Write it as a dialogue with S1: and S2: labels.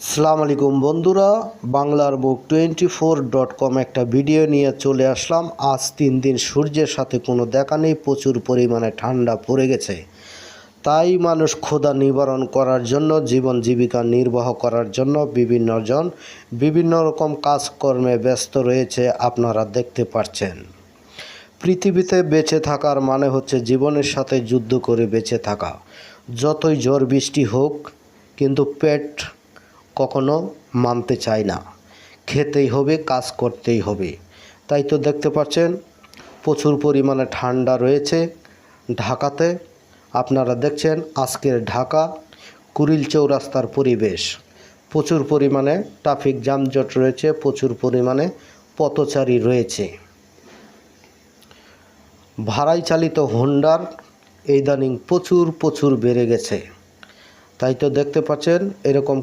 S1: আসসালামু আলাইকুম বন্ধুরা, বাংলার বুক 24.com একটা ভিডিও নিয়ে চলে আসলাম। আজ 3 দিন সূর্যের সাথে কোনো দেখা নেই, প্রচুর পরিমাণে ঠান্ডা পড়ে গেছে। তাই মানুষ ক্ষুধা নিবারণ করার জন্য, জীবন জীবিকা নির্বাহ করার জন্য বিভিন্ন রকম কাজকর্মে ব্যস্ত রয়েছে। আপনারা দেখতে পাচ্ছেন, পৃথিবীতে বেঁচে থাকার মানে হচ্ছে জীবনের সাথে যুদ্ধ করে বেঁচে থাকা। যতই ঝড় বৃষ্টি হোক, কিন্তু পেট কখনো মানতে চায় না। খেতেই হবে, কাজ করতেই হবে। তাই তো দেখতে পাচ্ছেন প্রচুর পরিমাণে ঠান্ডা রয়েছে ঢাকাতে। আপনারা দেখছেন আজকের ঢাকা কুড়িল চৌরাস্তার পরিবেশ। প্রচুর পরিমাণে ট্রাফিক যানজট রয়েছে, প্রচুর পরিমাণে পথচারী রয়েছে। ভাড়ায় চালিত হোন্ডার ইদানিং প্রচুর বেড়ে গেছে। তাই তো দেখতে পাচ্ছেন এরকম